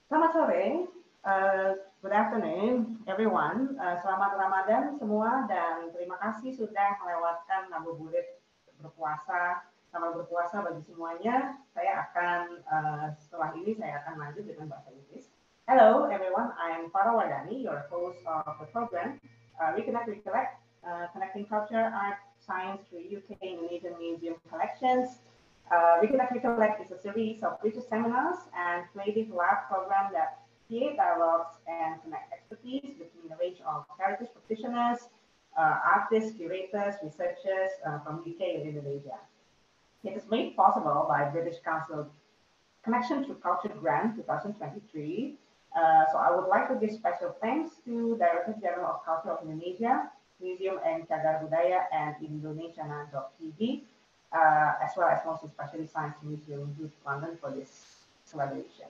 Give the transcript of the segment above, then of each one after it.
Selamat sore, good afternoon everyone. Selamat Ramadan semua dan terima kasih sudah melewatkan ngabuburit berpuasa. Selamat berpuasa bagi semuanya. Saya akan setelah ini saya akan lanjut dengan bahasa Inggris. Hello everyone, I'm Farah Wardani, your host of the program Reconnect, Recollect, Connecting Culture, Art, Science through UK Indonesian Museum Collections. Reconnect, Recollect is a series of research seminars and creative lab program that create dialogues and connect expertise between a range of heritage practitioners, artists, curators, researchers from UK and Indonesia. It is made possible by British Council Connection to Culture Grant 2023. So I would like to give special thanks to Director General of Culture of Indonesia, Museum and Cagar Budaya and Indonesiana.tv, as well as most especially Science Museum Group London for this collaboration.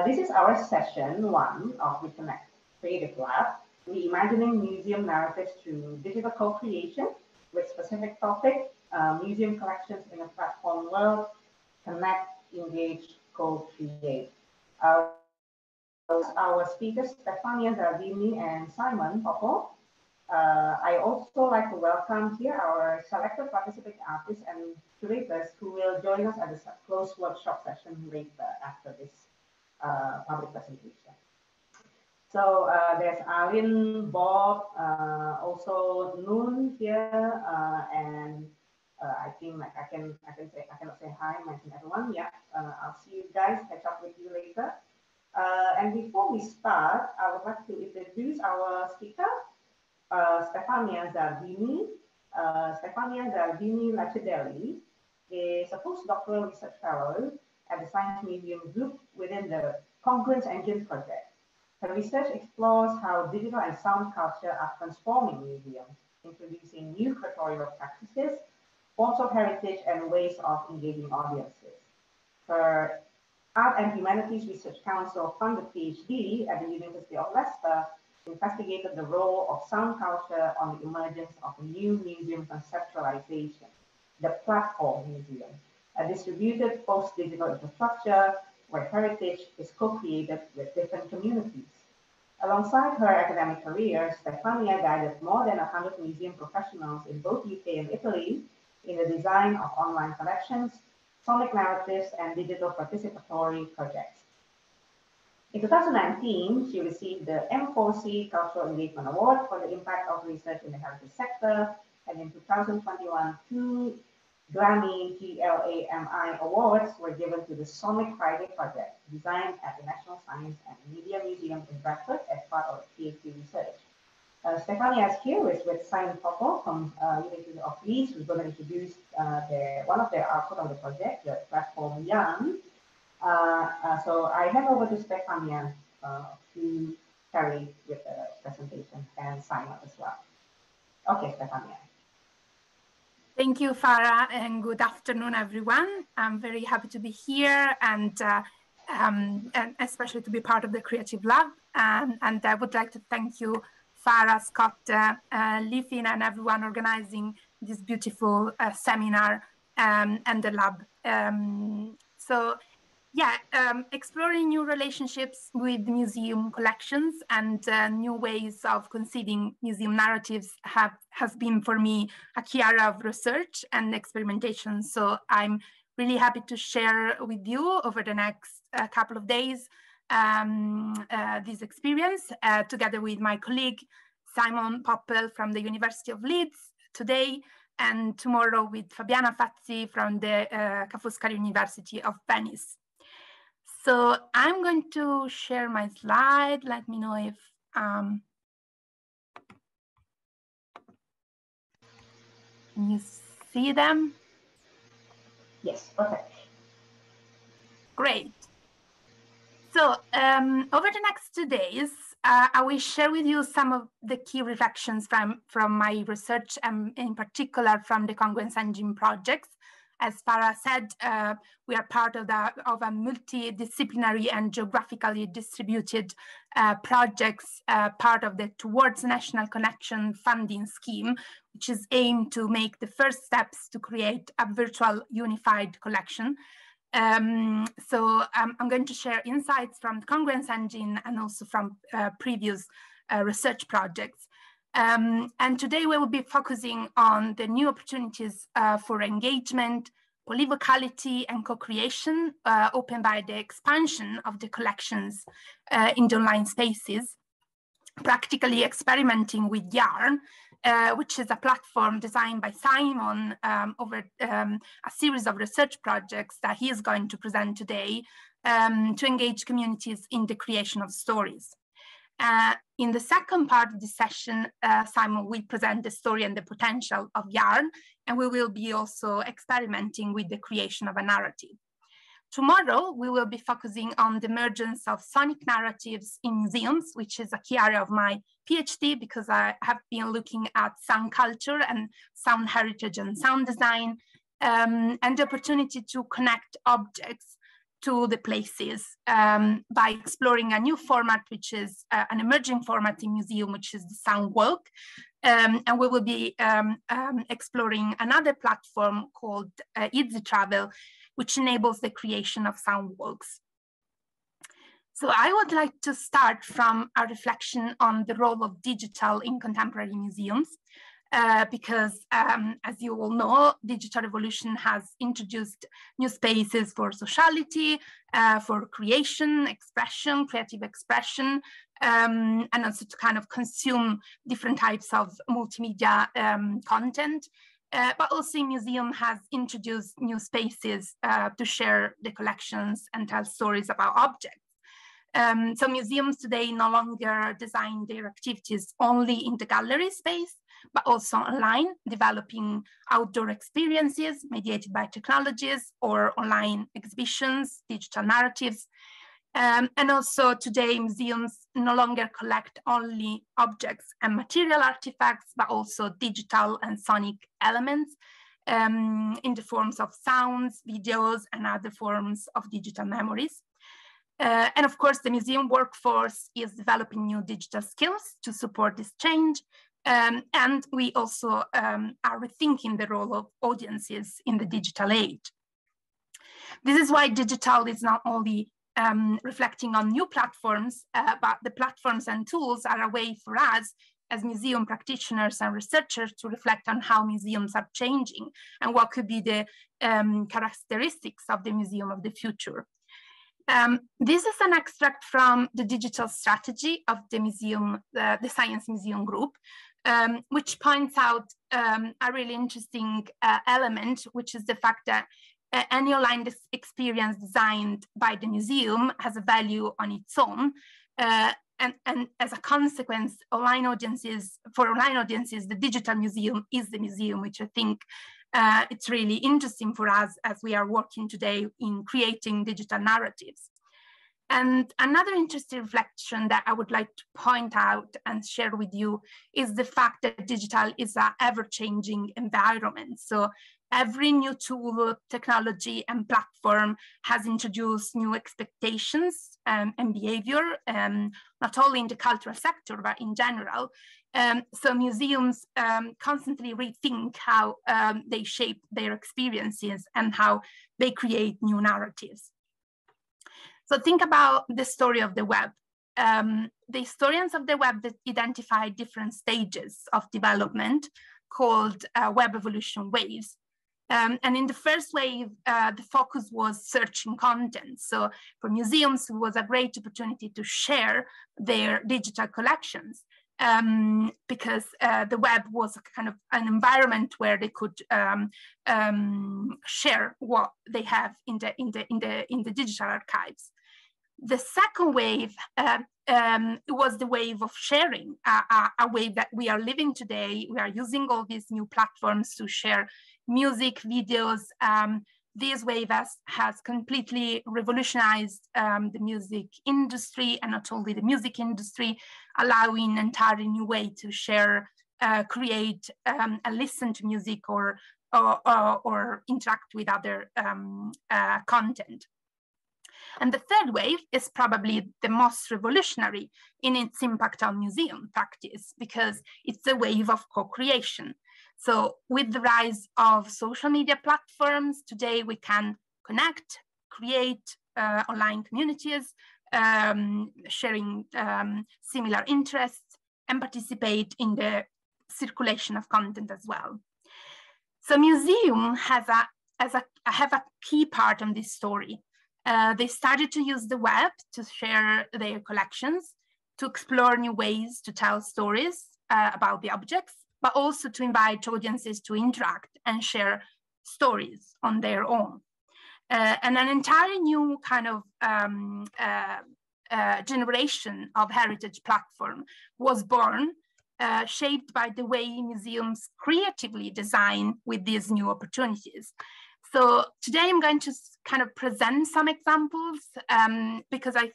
This is our session 1 of Reconnect Creative Lab, Reimagining Museum Narratives through Digital Co-Creation with specific topic, museum collections in a platform world, connect, engage, co-create. Our speakers, Stefania Zardini and Simon Popo. I also like to welcome here our selected participating artists and curators who will join us at the closed workshop session later after this public presentation. So there's Alin, Bob, also Noon here, and I think like I cannot say hi, mention everyone. Yeah, I'll see you guys, catch up with you later. And before we start, I would like to introduce our speaker. Stefania Zardini. Stefania Zardini Lacedelli is a postdoctoral research fellow at the Science Museum Group within the Congruence Engine project. Her research explores how digital and sound culture are transforming museums, introducing new curatorial practices, forms of heritage, and ways of engaging audiences. Her Art and Humanities Research Council funded PhD at the University of Leicester investigated the role of sound culture on the emergence of a new museum conceptualization, the platform museum, a distributed post-digital infrastructure where heritage is co-created with different communities. Alongside her academic career, Stefania guided more than 100 museum professionals in both UK and Italy in the design of online collections, sonic narratives, and digital participatory projects. In 2019, she received the M4C Cultural Engagement Award for the impact of research in the heritage sector, and in 2021, 2 Grammy GLAMI Awards were given to the Sonic Friday Project, designed at the National Science and Media Museum in Bradford as part of PhD research. Stefania is here with Simon Popo from University of Leeds, who's going to introduce one of their output of the project, the platform Young. So I hand over to Stefania to carry with the presentation, and Simon as well. Okay, Stefania. Thank you, Farah, and good afternoon, everyone. I'm very happy to be here and especially to be part of the Creative Lab. And I would like to thank you, Farah, Scott, Lithin, and everyone organizing this beautiful seminar and the lab. Exploring new relationships with museum collections and new ways of conceiving museum narratives has been for me a key area of research and experimentation. So I'm really happy to share with you over the next couple of days this experience together with my colleague Simon Poppel from the University of Leeds today, and tomorrow with Fabiana Fazzi from the Ca' Foscari University of Venice. So I'm going to share my slide. Let me know if you see them. Yes, perfect. Great. So over the next 2 days, I will share with you some of the key reflections from my research, and in particular from the Congruence Engine projects. As Farah said, we are part of a multidisciplinary and geographically distributed projects, part of the Towards National Connection funding scheme, which is aimed to make the first steps to create a virtual unified collection. I'm going to share insights from the Congruence engine and also from previous research projects. And today we will be focusing on the new opportunities for engagement, polyvocality and co-creation opened by the expansion of the collections in the online spaces, practically experimenting with Yarn, which is a platform designed by Simon over a series of research projects that he is going to present today to engage communities in the creation of stories. In the second part of the session, Simon will present the story and the potential of Yarn, and we will be also experimenting with the creation of a narrative. Tomorrow, we will be focusing on the emergence of sonic narratives in museums, which is a key area of my PhD because I have been looking at sound culture and sound heritage and sound design, and the opportunity to connect objects to the places by exploring a new format, which is an emerging format in museum, which is the sound walk. And we will be exploring another platform called Easy Travel, which enables the creation of sound walks. So I would like to start from a reflection on the role of digital in contemporary museums. Because as you all know, digital revolution has introduced new spaces for sociality, for creation, expression, creative expression, and also to kind of consume different types of multimedia content. But also museum has introduced new spaces to share the collections and tell stories about objects. So museums today no longer design their activities only in the gallery space, but also online, developing outdoor experiences mediated by technologies or online exhibitions, digital narratives. And also today, museums no longer collect only objects and material artifacts, but also digital and sonic elements in the forms of sounds, videos, and other forms of digital memories. And of course, the museum workforce is developing new digital skills to support this change. And we also are rethinking the role of audiences in the digital age. This is why digital is not only reflecting on new platforms, but the platforms and tools are a way for us as museum practitioners and researchers to reflect on how museums are changing and what could be the characteristics of the museum of the future. This is an extract from the digital strategy of the museum, the Science Museum Group, which points out a really interesting element, which is the fact that any online experience designed by the museum has a value on its own. And as a consequence, for online audiences, the digital museum is the museum, which I think it's really interesting for us as we are working today in creating digital narratives. And another interesting reflection that I would like to point out and share with you is the fact that digital is an ever-changing environment. So every new tool, technology, and platform has introduced new expectations and behavior, not only in the cultural sector, but in general. So museums constantly rethink how they shape their experiences and how they create new narratives. So think about the story of the web. The historians of the web that identify different stages of development called web evolution waves. And in the first wave, the focus was searching content. So for museums, it was a great opportunity to share their digital collections because the web was a kind of an environment where they could share what they have in the digital archives. The second wave was the wave of sharing, a wave that we are living today. We are using all these new platforms to share music, videos. This wave has completely revolutionized the music industry, and not only the music industry, allowing an entirely new way to share, create, and listen to music or interact with other content. And the third wave is probably the most revolutionary in its impact on museum practice because it's a wave of co-creation. So with the rise of social media platforms, today we can connect, create online communities, sharing similar interests, and participate in the circulation of content as well. So museum have a key part in this story. They started to use the web to share their collections, to explore new ways to tell stories about the objects, but also to invite audiences to interact and share stories on their own. And an entirely new kind of generation of heritage platform was born, shaped by the way museums creatively design with these new opportunities. So today I'm going to kind of present some examples because I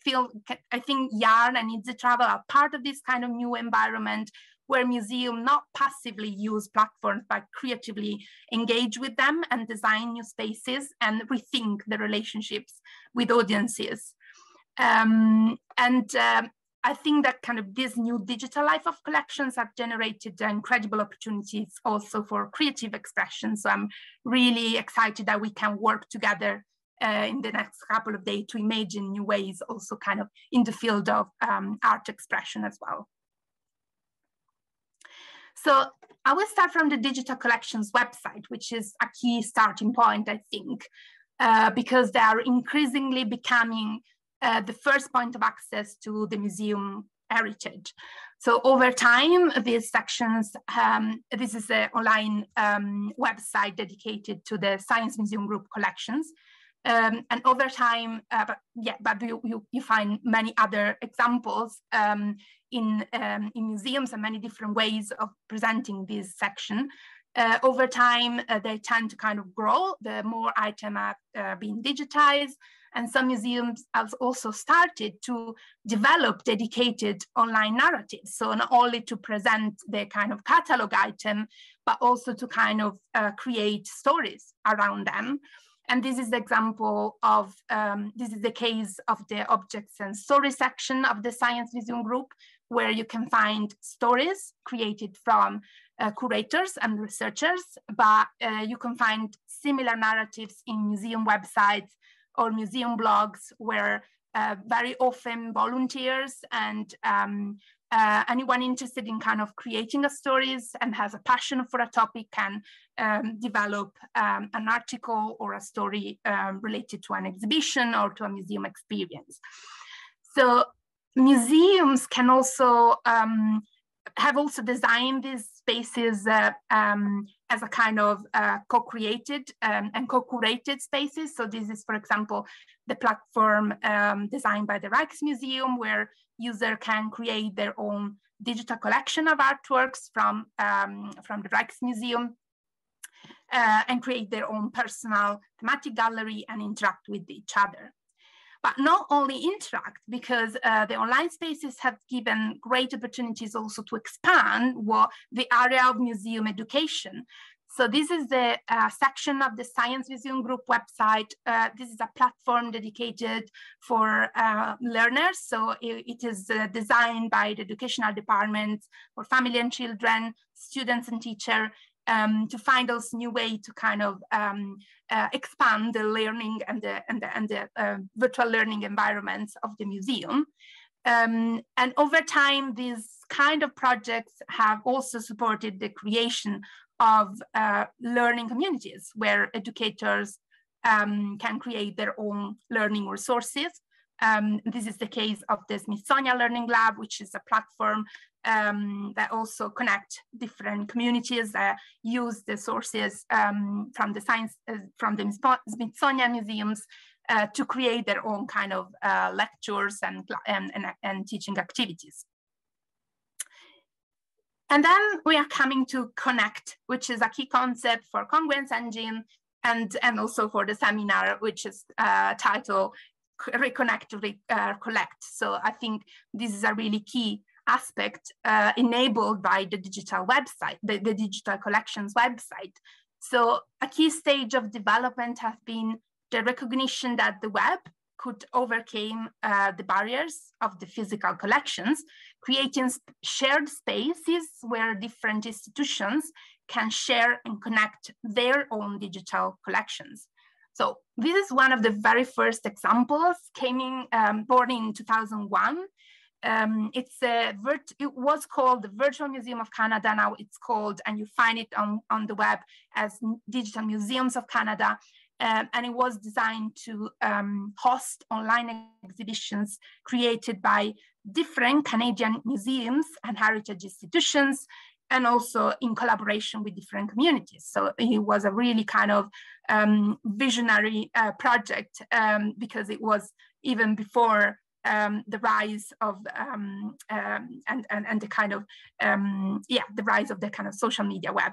think Yarn and Easy Travel are part of this kind of new environment where museums not passively use platforms, but creatively engage with them and design new spaces and rethink the relationships with audiences. I think that kind of this new digital life of collections have generated incredible opportunities also for creative expression. So I'm really excited that we can work together in the next couple of days to imagine new ways also kind of in the field of art expression as well. So I will start from the digital collections website, which is a key starting point, I think, because they are increasingly becoming the first point of access to the museum heritage. So over time, these sections, this is an online website dedicated to the Science Museum Group collections. And over time, but you find many other examples in museums and many different ways of presenting this section. Over time, they tend to kind of grow the more items are being digitized. And some museums have also started to develop dedicated online narratives. So not only to present the kind of catalog item, but also to kind of create stories around them. And this is the example of, this is the case of the objects and stories section of the Science Museum Group, where you can find stories created from curators and researchers, but you can find similar narratives in museum websites or museum blogs, where very often volunteers and anyone interested in kind of creating a stories and has a passion for a topic can develop an article or a story related to an exhibition or to a museum experience. So museums can also have also designed these spaces as a kind of co-created and co-curated spaces. So this is, for example, the platform designed by the Rijksmuseum, where user can create their own digital collection of artworks from the Rijksmuseum and create their own personal thematic gallery and interact with each other. But not only interact, because the online spaces have given great opportunities also to expand the area of museum education. So this is the section of the Science Museum Group website. This is a platform dedicated for learners. So it is designed by the educational department for family and children, students and teachers, to find those new way to kind of expand the learning and the virtual learning environments of the museum. And over time, these kind of projects have also supported the creation of learning communities where educators can create their own learning resources. This is the case of the Smithsonian Learning Lab, which is a platform that also connect different communities that use the sources from the Smithsonian museums to create their own kind of lectures and teaching activities. And then we are coming to Connect, which is a key concept for Congruence Engine and also for the seminar, which is titled Reconnect, Recollect. So I think this is a really key aspect enabled by the digital website, the digital collections website. So a key stage of development has been the recognition that the web could overcome the barriers of the physical collections, creating shared spaces where different institutions can share and connect their own digital collections. So this is one of the very first examples, born in 2001. It was called the Virtual Museum of Canada. Now it's called, and you find it on the web as Digital Museums of Canada. And it was designed to host online exhibitions created by different Canadian museums and heritage institutions, and also in collaboration with different communities. So it was a really kind of visionary project, because it was even before the rise of and the kind of the rise of the kind of social media web.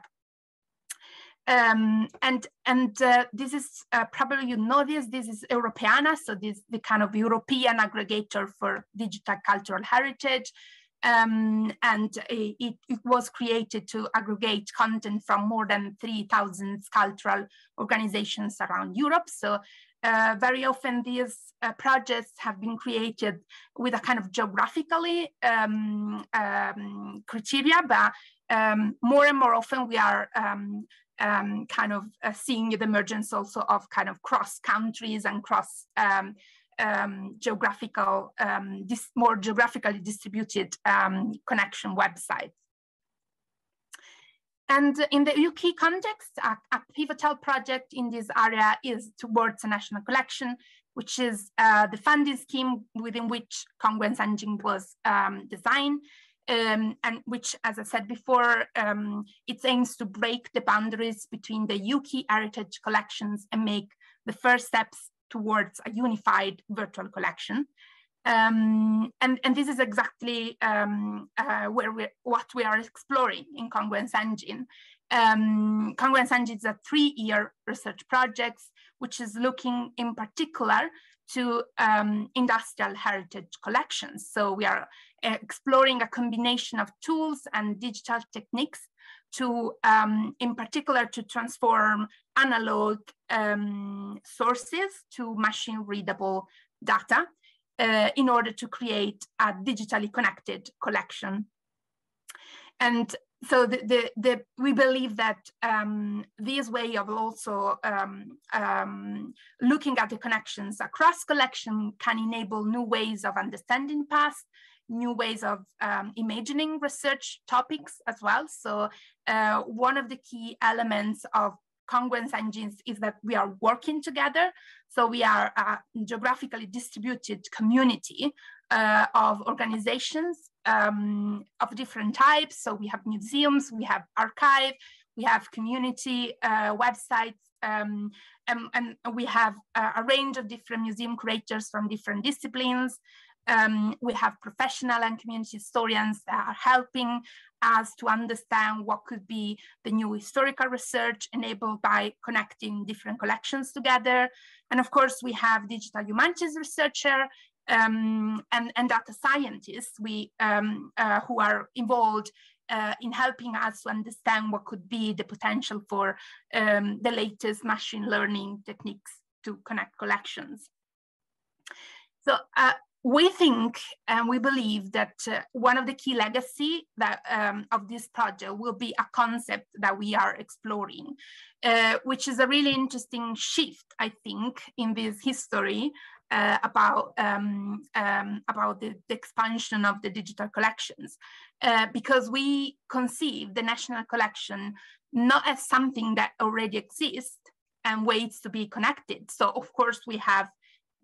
This is probably you know this is Europeana, so this is the kind of European aggregator for digital cultural heritage. And it was created to aggregate content from more than 3,000 cultural organizations around Europe. So very often these projects have been created with a kind of geographically criteria, but more and more often we are seeing the emergence also of kind of cross countries and cross more geographically distributed connection websites. And in the UK context, a pivotal project in this area is towards a national collection, which is the funding scheme within which Congruence Engine was designed, and which, as I said before, it aims to break the boundaries between the UK heritage collections and make the first steps towards a unified virtual collection. And this is exactly what we are exploring in Congruence Engine. Congruence Engine is a 3-year research project, which is looking in particular to industrial heritage collections. So we are exploring a combination of tools and digital techniques to, in particular, to transform analog sources to machine-readable data in order to create a digitally connected collection. And so we believe that this way of also looking at the connections across collection can enable new ways of understanding past, new ways of imagining research topics as well. So one of the key elements of Congruence Engines is that we are working together. So we are a geographically distributed community of organizations of different types. So we have museums, we have archive, we have community websites, and we have a range of different museum curators from different disciplines. We have professional and community historians that are helping us to understand what could be the new historical research enabled by connecting different collections together. And of course, we have digital humanities researcher and data scientists who are involved in helping us to understand what could be the potential for the latest machine learning techniques to connect collections. So we think and we believe that one of the key legacy that of this project will be a concept that we are exploring, which is a really interesting shift, I think, in this history about the expansion of the digital collections, because we conceive the national collection not as something that already exists and waits to be connected. So of course we have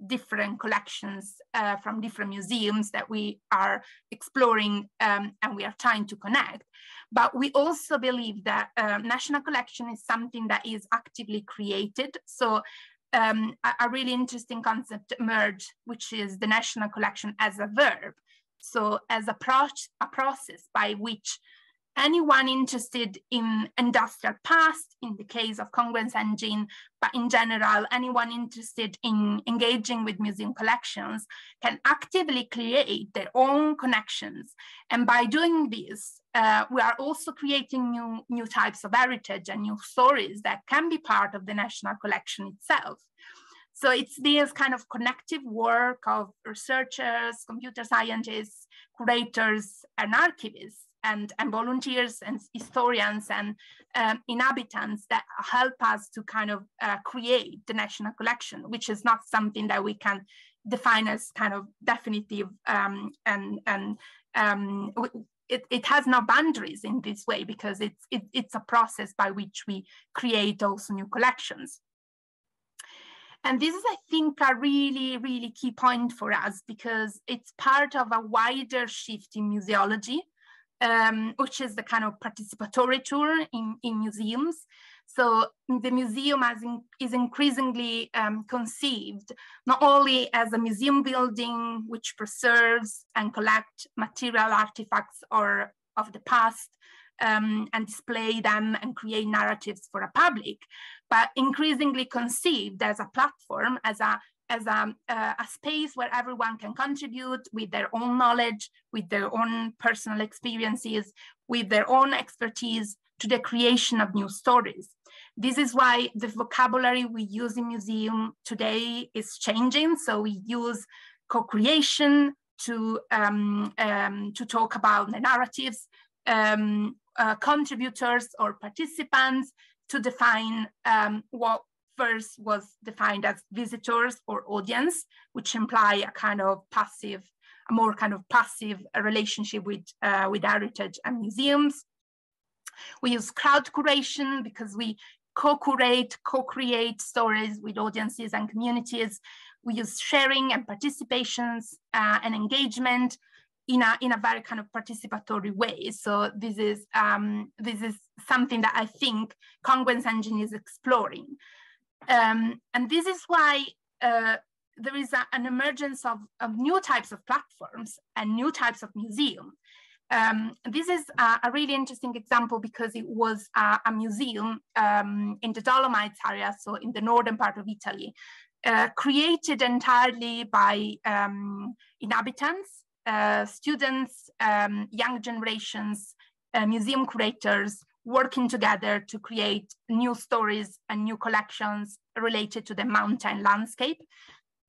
different collections from different museums that we are exploring and we are trying to connect. But we also believe that national collection is something that is actively created. So a really interesting concept emerged, which is the national collection as a verb. So as a process by which anyone interested in industrial past, in the case of Congruence Engine, but in general, anyone interested in engaging with museum collections can actively create their own connections. And by doing this, we are also creating new types of heritage and new stories that can be part of the national collection itself. So it's this kind of connective work of researchers, computer scientists, curators, and archivists and volunteers and historians and inhabitants that help us to kind of create the national collection, which is not something that we can define as kind of definitive it has no boundaries in this way, because it's a process by which we create also new collections. And this is, I think, a really, really key point for us, because it's part of a wider shift in museology, which is the kind of participatory tour in museums. So the museum is increasingly conceived not only as a museum building which preserves and collects material artifacts of the past and display them and create narratives for a public, but increasingly conceived as a platform, as a space where everyone can contribute with their own knowledge, with their own personal experiences, with their own expertise to the creation of new stories. This is why the vocabulary we use in museum today is changing. So we use co-creation to talk about the narratives, contributors or participants to define what first was defined as visitors or audience, which imply a kind of passive, a more kind of passive relationship with heritage and museums. We use crowd curation because we co-create stories with audiences and communities. We use sharing and participations and engagement in a very kind of participatory way. So this is something that I think Congruence Engine is exploring. And this is why there is an emergence of new types of platforms and new types of museum. This is a really interesting example because it was a museum in the Dolomites area, so in the northern part of Italy, created entirely by inhabitants, students, young generations, museum curators working together to create new stories and new collections related to the mountain landscape.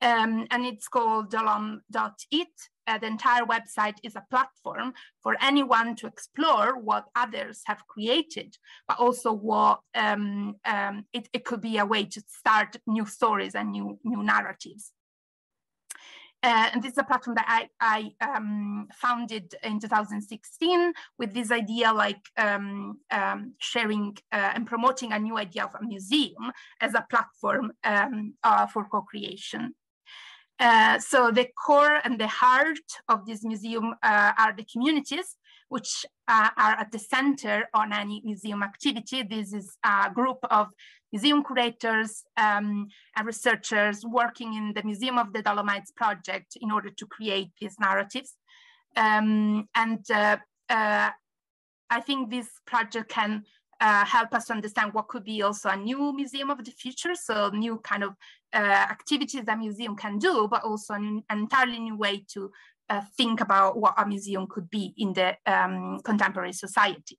And it's called dolom.it. The entire website is a platform for anyone to explore what others have created, but also what it could be a way to start new stories and new narratives. And this is a platform that I founded in 2016 with this idea, like sharing and promoting a new idea of a museum as a platform for co-creation. So the core and the heart of this museum are the communities, which are at the center on any museum activity. This is a group of museum curators and researchers working in the Museum of the Dolomites project in order to create these narratives. I think this project can help us to understand what could be also a new museum of the future. So new kind of activities that museum can do, but also an entirely new way to think about what a museum could be in the contemporary society.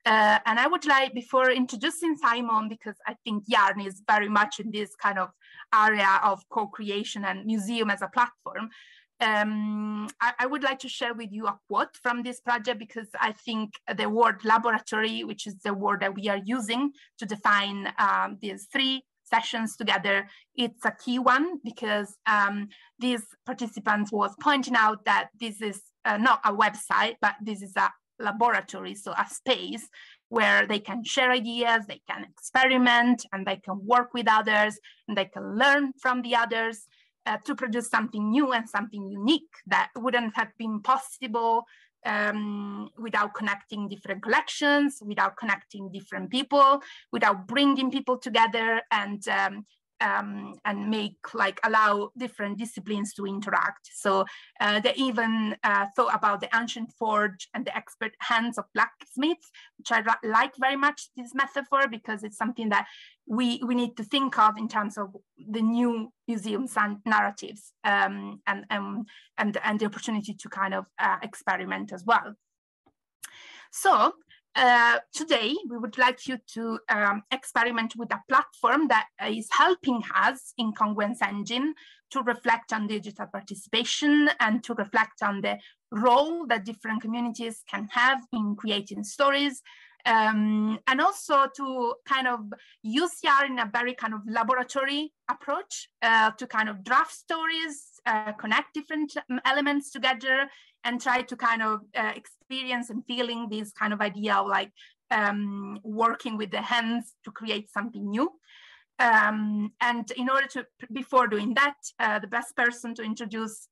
And I would like, before introducing Simon, because I think Jarn is very much in this kind of area of co-creation and museum as a platform, I would like to share with you a quote from this project, because I think the word laboratory, which is the word that we are using to define these three sessions together, it's a key one, because these participants was pointing out that this is not a website, but this is a laboratory, so a space where they can share ideas, they can experiment, and they can work with others, and they can learn from the others to produce something new and something unique that wouldn't have been possible without connecting different collections, without connecting different people, without bringing people together and allow different disciplines to interact. So they even thought about the ancient forge and the expert hands of blacksmiths, which I like very much this metaphor, because it's something that we need to think of in terms of the new museums and narratives and the opportunity to kind of experiment as well. So Today, we would like you to experiment with a platform that is helping us in Congruence Engine to reflect on digital participation and to reflect on the role that different communities can have in creating stories, and also to kind of use Yarn in a very kind of laboratory approach to kind of draft stories, connect different elements together, and try to kind of experience and feeling this kind of idea of like working with the hands to create something new. And in order to, before doing that, the best person to introduce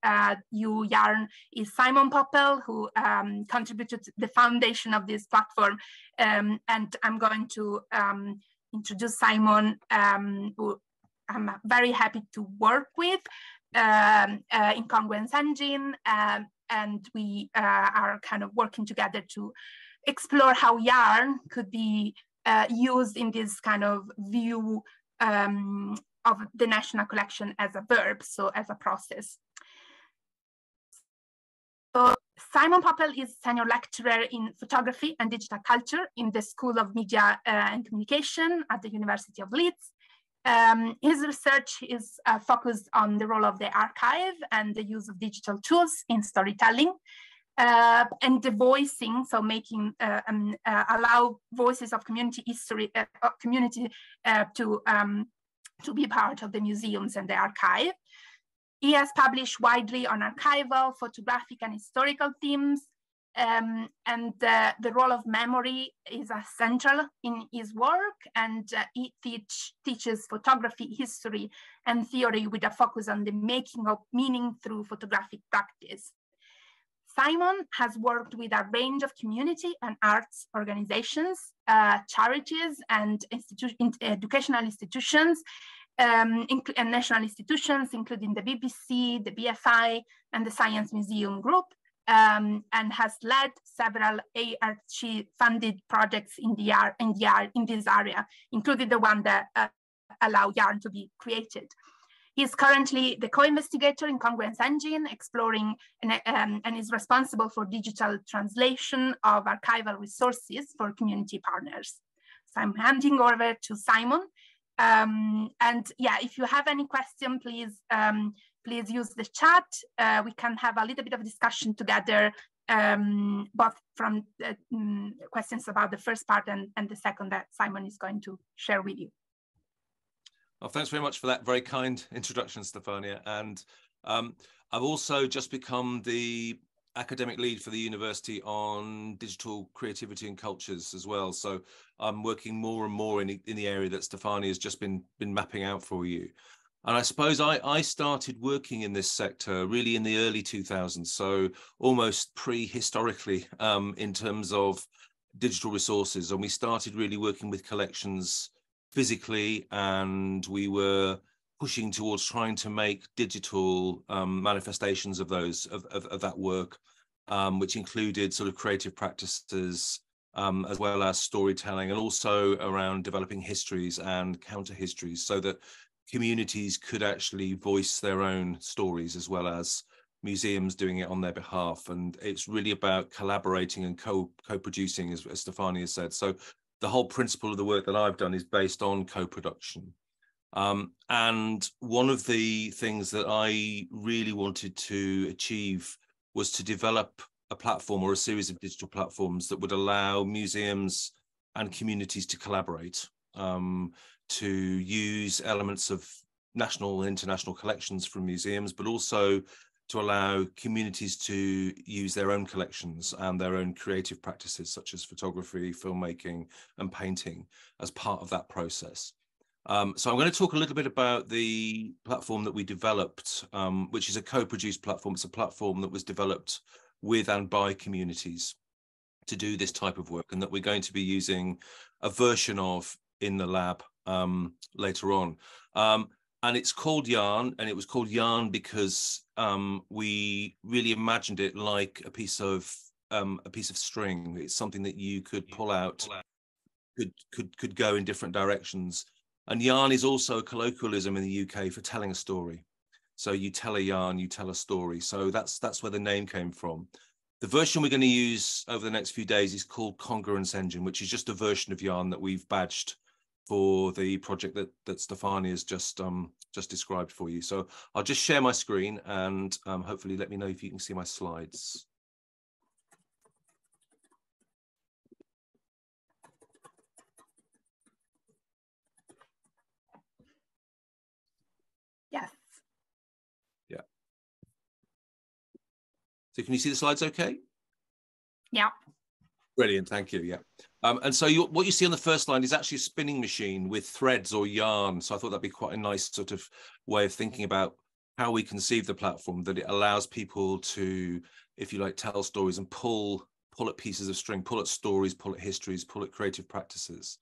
you, Yarn, is Simon Poppel, who contributed to the foundation of this platform. And I'm going to introduce Simon, who I'm very happy to work with in Congruence Engine. And we are kind of working together to explore how Yarn could be used in this kind of view of the national collection as a verb, so as a process. So Simon Poppel is senior lecturer in photography and digital culture in the School of Media and Communication at the University of Leeds. His research is focused on the role of the archive and the use of digital tools in storytelling. And the voicing, so making allow voices of community history, to be part of the museums and the archive. He has published widely on archival, photographic, and historical themes. And the role of memory is central in his work, and he teaches photography, history, and theory with a focus on the making of meaning through photographic practice. Simon has worked with a range of community and arts organizations, charities, and educational institutions, and national institutions, including the BBC, the BFI, and the Science Museum Group, and has led several ARC-funded projects in this area, including the one that allow Yarn to be created. He is currently the co-investigator in Congruence Engine, exploring and is responsible for digital translation of archival resources for community partners. So I'm handing over to Simon. And yeah, if you have any question, please use the chat. We can have a little bit of discussion together, both from questions about the first part and the second that Simon is going to share with you. Well, thanks very much for that very kind introduction, Stefania. And I've also just become the academic lead for the university on digital creativity and cultures as well. So I'm working more and more in the area that Stefania has just been mapping out for you. And I suppose I started working in this sector really in the early 2000s, so almost prehistorically in terms of digital resources. And we started really working with collections physically, and we were pushing towards trying to make digital manifestations of that work, which included sort of creative practices as well as storytelling, and also around developing histories and counter histories so that communities could actually voice their own stories as well as museums doing it on their behalf. And it's really about collaborating and co-producing, as Stefania said. So the whole principle of the work that I've done is based on co-production. And one of the things that I really wanted to achieve was to develop a platform or a series of digital platforms that would allow museums and communities to collaborate, to use elements of national and international collections from museums, but also to allow communities to use their own collections and their own creative practices, such as photography, filmmaking, and painting, as part of that process. So I'm going to talk a little bit about the platform that we developed, which is a co-produced platform. It's a platform that was developed with and by communities to do this type of work, and that we're going to be using a version of in the lab later on. And it's called Yarn, and it was called Yarn because we really imagined it like a piece of string. It's something that you could pull out, could go in different directions. And yarn is also a colloquialism in the UK for telling a story. So you tell a yarn, you tell a story. So that's where the name came from. The version we're going to use over the next few days is called Congruence Engine, which is just a version of Yarn that we've badged for the project that Stefania has just described for you. So I'll just share my screen and hopefully let me know if you can see my slides. Yes. Yeah. So can you see the slides okay? Yeah. Brilliant, thank you. Yeah. And so what you see on the first line is actually a spinning machine with threads or yarn. So I thought that'd be quite a nice sort of way of thinking about how we conceive the platform, that it allows people to, if you like, tell stories and pull at pieces of string, pull at stories, pull at histories, pull at creative practices.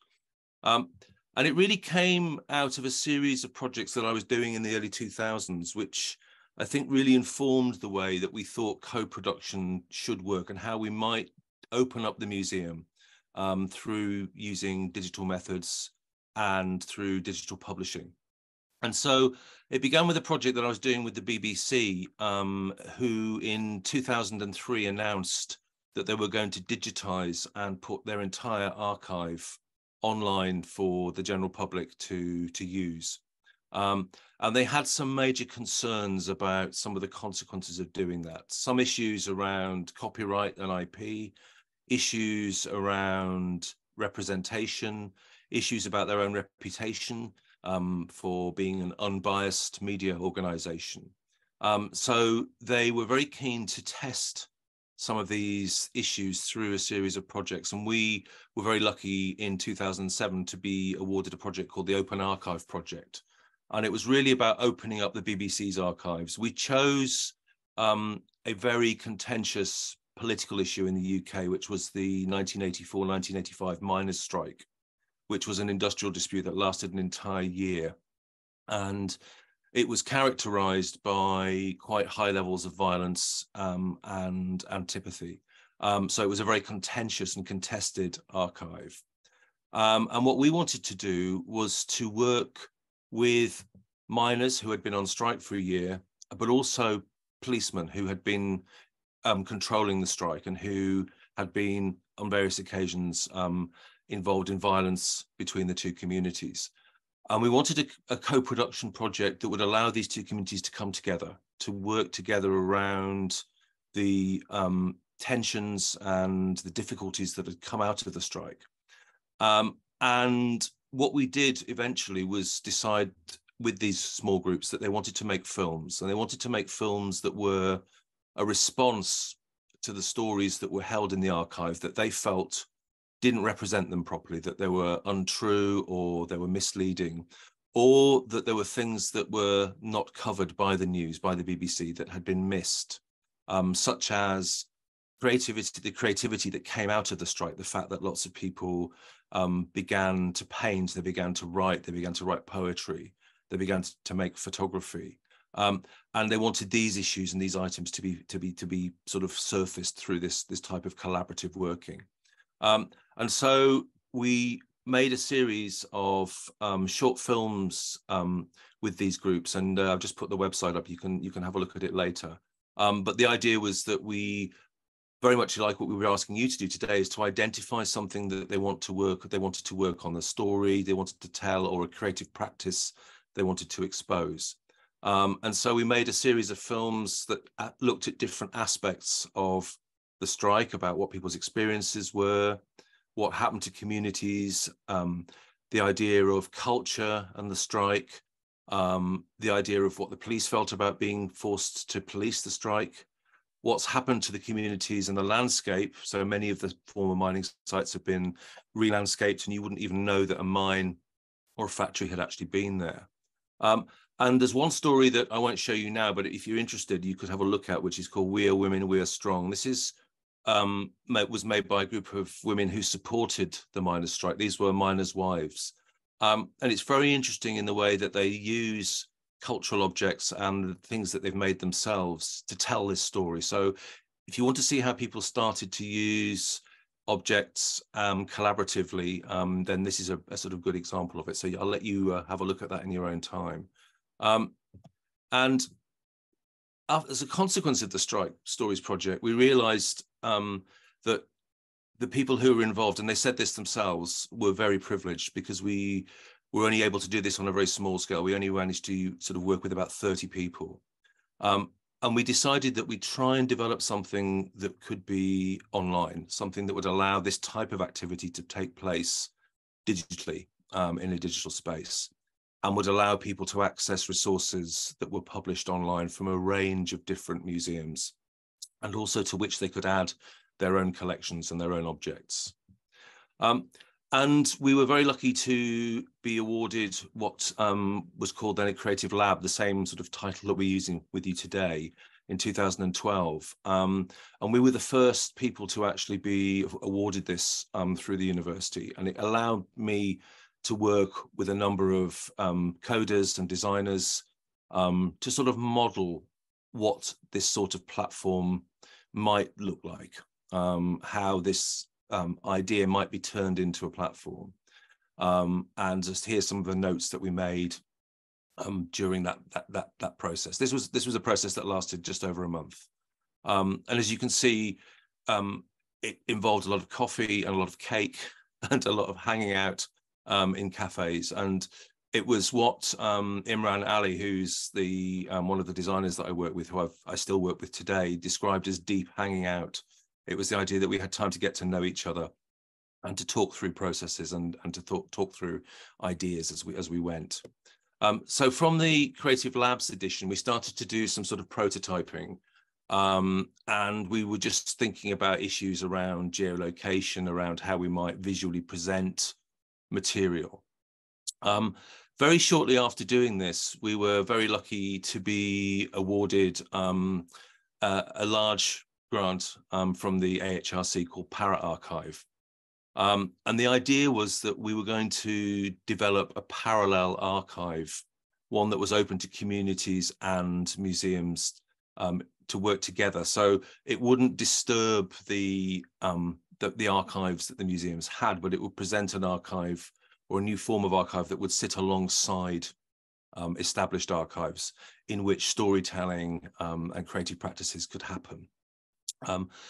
And it really came out of a series of projects that I was doing in the early 2000s, which I think really informed the way that we thought co-production should work and how we might open up the museum through using digital methods and through digital publishing. And so it began with a project that I was doing with the BBC, who in 2003 announced that they were going to digitize and put their entire archive online for the general public to use. And they had some major concerns about some of the consequences of doing that. Some issues around copyright and IP, issues around representation, issues about their own reputation for being an unbiased media organization. So they were very keen to test some of these issues through a series of projects. And we were very lucky in 2007 to be awarded a project called the Open Archive Project. And it was really about opening up the BBC's archives. We chose a very contentious political issue in the UK, which was the 1984-1985 miners' strike, which was an industrial dispute that lasted an entire year. And it was characterized by quite high levels of violence and antipathy. So it was a very contentious and contested archive. And what we wanted to do was to work with miners who had been on strike for a year, but also policemen who had been controlling the strike and who had been on various occasions involved in violence between the two communities. And we wanted a co-production project that would allow these two communities to come together, to work together around the tensions and the difficulties that had come out of the strike. And what we did eventually was decide with these small groups that they wanted to make films, and they wanted to make films that were a response to the stories that were held in the archive that they felt didn't represent them properly, that they were untrue or they were misleading, or that there were things that were not covered by the news, by the BBC, that had been missed, such as the creativity that came out of the strike, the fact that lots of people began to paint, they began to write poetry, they began to make photography. And they wanted these issues and these items to be sort of surfaced through this type of collaborative working. And so we made a series of short films with these groups, and I've just put the website up. You can have a look at it later. But the idea was that we, very much like what we were asking you to do today, is to identify something that they wanted to work on, the story they wanted to tell, or a creative practice they wanted to expose. And so we made a series of films that looked at different aspects of the strike, about what people's experiences were, what happened to communities, the idea of culture and the strike, the idea of what the police felt about being forced to police the strike, what's happened to the communities and the landscape. So many of the former mining sites have been re-landscaped, and you wouldn't even know that a mine or a factory had actually been there. And there's one story that I won't show you now, but if you're interested, you could have a look at, which is called We Are Women, We Are Strong. This is was made by a group of women who supported the miners' strike. These were miners' wives. And it's very interesting in the way that they use cultural objects and things that they've made themselves to tell this story. So if you want to see how people started to use objects collaboratively, then this is a sort of good example of it. So I'll let you have a look at that in your own time. And as a consequence of the Strike Stories project, we realized that the people who were involved, and they said this themselves, were very privileged, because we were only able to do this on a very small scale. We only managed to sort of work with about 30 people. And we decided that we'd try and develop something that could be online, something that would allow this type of activity to take place digitally in a digital space, and would allow people to access resources that were published online from a range of different museums, and also to which they could add their own collections and their own objects. And we were very lucky to be awarded what was called then a Creative Lab, the same sort of title that we're using with you today, in 2012. And we were the first people to actually be awarded this through the university. And it allowed me to work with a number of coders and designers to sort of model what this sort of platform might look like, how this idea might be turned into a platform, and just here's some of the notes that we made during that process. This was a process that lasted just over a month, and as you can see, it involved a lot of coffee and a lot of cake and a lot of hanging out in cafes. And it was what Imran Ali, who's the one of the designers that I work with, who I still work with today, described as deep hanging out. It was the idea that we had time to get to know each other and to talk through processes and to talk through ideas as we went. So from the Creative Labs edition, we started to do some sort of prototyping, and we were just thinking about issues around geolocation, around how we might visually present material. Very shortly after doing this, we were very lucky to be awarded a large grant from the AHRC called ParaArchive. And the idea was that we were going to develop a parallel archive, one that was open to communities and museums to work together. So it wouldn't disturb the archives that the museums had, but it would present an archive or a new form of archive that would sit alongside established archives in which storytelling and creative practices could happen.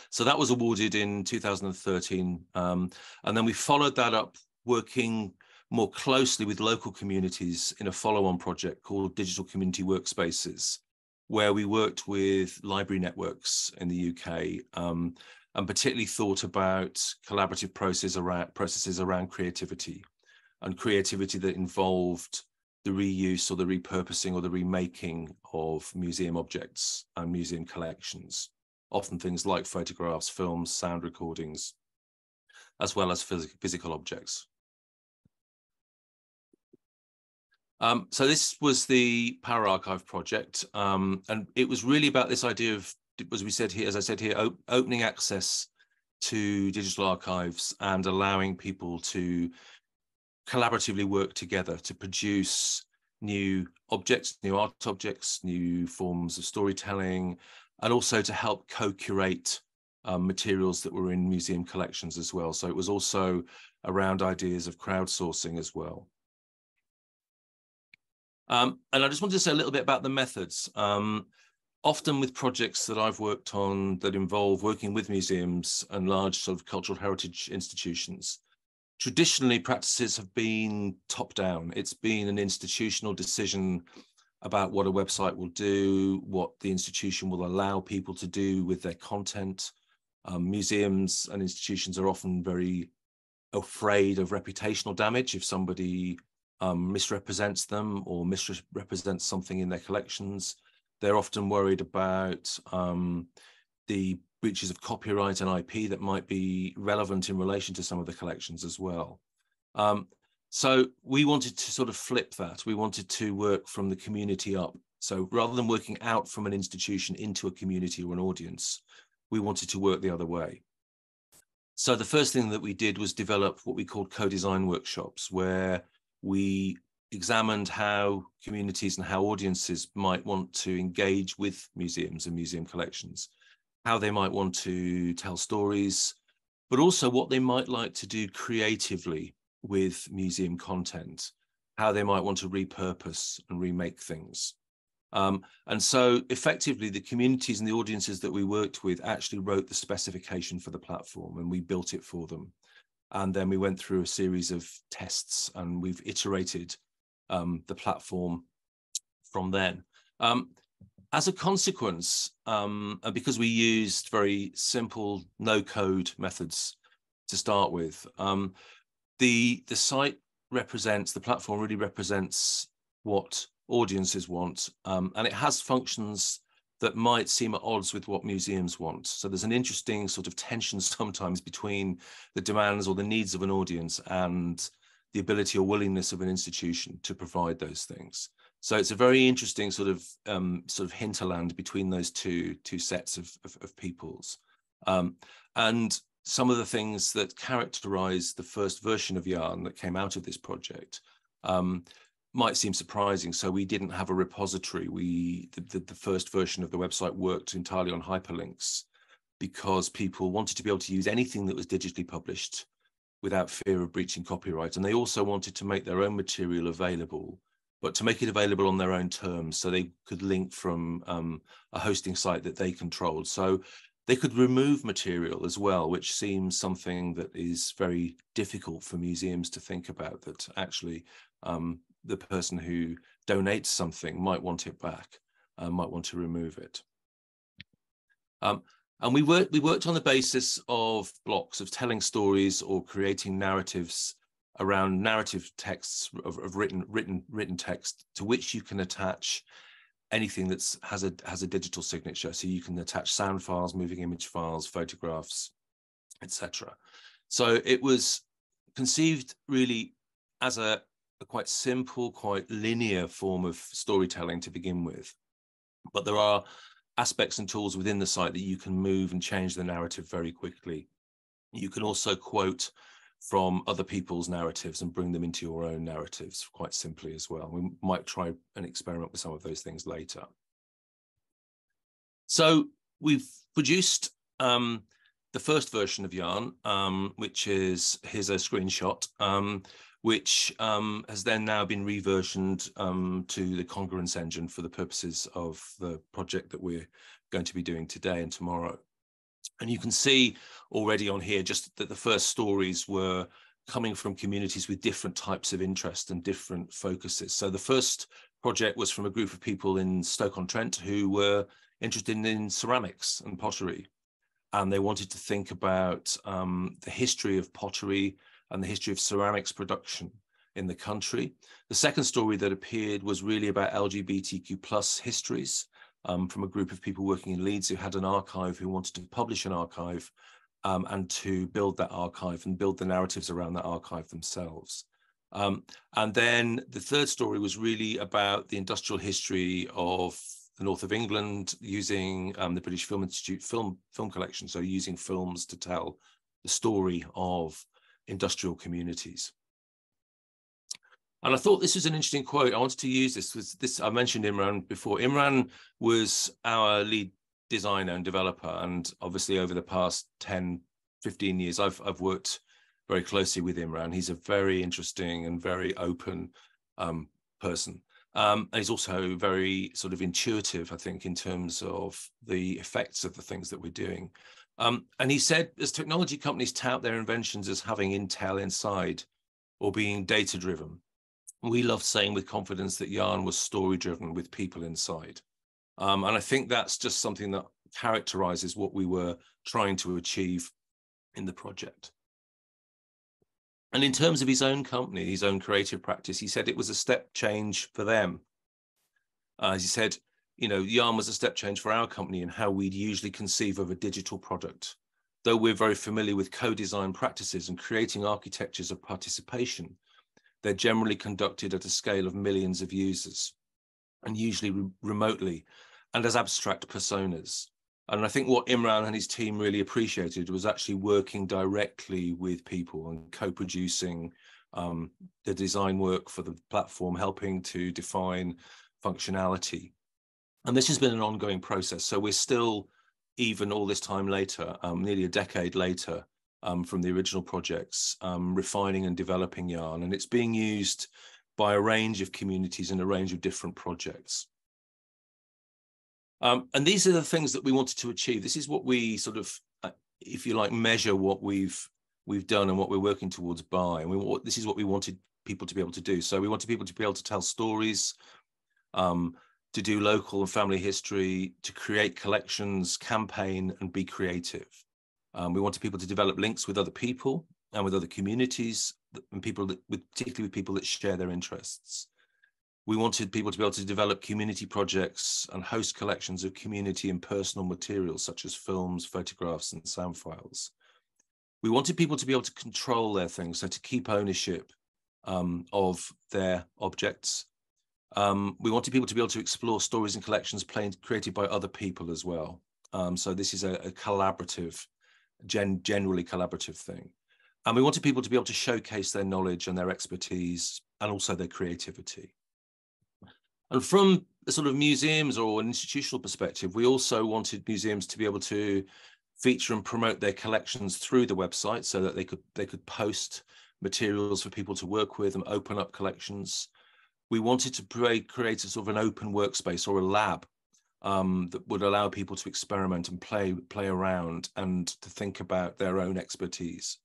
So that was awarded in 2013. And then we followed that up working more closely with local communities in a follow-on project called Digital Community Workspaces, where we worked with library networks in the UK, and particularly thought about collaborative processes around creativity, and creativity that involved the reuse or the repurposing or the remaking of museum objects and museum collections, often things like photographs, films, sound recordings, as well as physical objects. So this was the ParaArchive project, and it was really about this idea of, as we said here, as I said here, opening access to digital archives and allowing people to collaboratively work together to produce new objects, new art objects, new forms of storytelling, and also to help co-curate materials that were in museum collections as well. So it was also around ideas of crowdsourcing as well. And I just wanted to say a little bit about the methods. Often with projects that I've worked on that involve working with museums and large sort of cultural heritage institutions, traditionally practices have been top-down. It's been an institutional decision about what a website will do, what the institution will allow people to do with their content. Museums and institutions are often very afraid of reputational damage if somebody misrepresents them or misrepresents something in their collections. They're often worried about the breaches of copyright and IP that might be relevant in relation to some of the collections as well. So we wanted to sort of flip that. We wanted to work from the community up. So rather than working out from an institution into a community or an audience, we wanted to work the other way. So the first thing that we did was develop what we called co-design workshops, where we examined how communities and how audiences might want to engage with museums and museum collections, how they might want to tell stories, but also what they might like to do creatively with museum content, how they might want to repurpose and remake things. And so effectively, the communities and the audiences that we worked with actually wrote the specification for the platform, and we built it for them. And then we went through a series of tests, and we've iterated the platform from then. As a consequence, and because we used very simple no-code methods to start with, the site represents, the platform really represents what audiences want, and it has functions that might seem at odds with what museums want. So there's an interesting sort of tension sometimes between the demands or the needs of an audience and the ability or willingness of an institution to provide those things. So it's a very interesting sort of hinterland between those two sets of peoples. And some of the things that characterize the first version of Yarn that came out of this project might seem surprising. So we didn't have a repository. The first version of the website worked entirely on hyperlinks because people wanted to be able to use anything that was digitally published without fear of breaching copyright. And they also wanted to make their own material available, but to make it available on their own terms, so they could link from a hosting site that they controlled. So they could remove material as well, which seems something that is very difficult for museums to think about, that actually the person who donates something might want it back, might want to remove it. And we worked on the basis of blocks of telling stories or creating narratives around narrative texts of written text to which you can attach anything that has a digital signature. So you can attach sound files, moving image files, photographs, etc. So it was conceived really as a quite simple, quite linear form of storytelling to begin with. But there are aspects and tools within the site that you can move and change the narrative very quickly. You can also quote from other people's narratives and bring them into your own narratives quite simply as well. We might try and experiment with some of those things later. So we've produced the first version of Yarn, which is, here's a screenshot, which has then now been reversioned to the Congruence engine for the purposes of the project that we're going to be doing today and tomorrow. And you can see already on here just that the first stories were coming from communities with different types of interest and different focuses. So the first project was from a group of people in Stoke-on-Trent who were interested in ceramics and pottery. And they wanted to think about the history of pottery and the history of ceramics production in the country. The second story that appeared was really about LGBTQ+ histories, from a group of people working in Leeds who had an archive, who wanted to publish an archive and to build that archive and build the narratives around that archive themselves. And then the third story was really about the industrial history of the north of England, using the British Film Institute film collection, so using films to tell the story of industrial communities. And I thought this was an interesting quote. I wanted to use this. I mentioned Imran before. Imran was our lead designer and developer. And obviously over the past 10, 15 years, I've worked very closely with Imran. He's a very interesting and very open person. And he's also very sort of intuitive, I think, in terms of the effects of the things that we're doing. And he said, as technology companies tout their inventions as having intel inside or being data-driven, we love saying with confidence that Yarn was story-driven with people inside. And I think that's just something that characterizes what we were trying to achieve in the project. And in terms of his own company, his own creative practice, he said it was a step change for them. As he said, you know, Yarn was a step change for our company in how we'd usually conceive of a digital product. Though we're very familiar with co-design practices and creating architectures of participation, they're generally conducted at a scale of millions of users, and usually remotely, and as abstract personas. And I think what Imran and his team really appreciated was actually working directly with people and co-producing the design work for the platform, helping to define functionality. And this has been an ongoing process. So we're still, even all this time later, nearly a decade later, from the original projects, refining and developing Yarn, and it's being used by a range of communities and a range of different projects. And these are the things that we wanted to achieve. This is what we sort of, if you like, measure what we've done and what we're working towards by. And this is what we wanted people to be able to do. So we wanted people to be able to tell stories, to do local and family history, to create collections, campaign, and be creative. We wanted people to develop links with other people and with other communities, and particularly with people that share their interests. We wanted people to be able to develop community projects and host collections of community and personal materials, such as films, photographs, and sound files. We wanted people to be able to control their things, so to keep ownership of their objects. We wanted people to be able to explore stories and collections created by other people as well. So this is a collaborative, generally collaborative thing. And we wanted people to be able to showcase their knowledge and their expertise and also their creativity. And from a sort of museums or an institutional perspective, we also wanted museums to be able to feature and promote their collections through the website so that they could post materials for people to work with and open up collections. We wanted to create a sort of an open workspace or a lab that would allow people to experiment and play around and to think about their own expertise.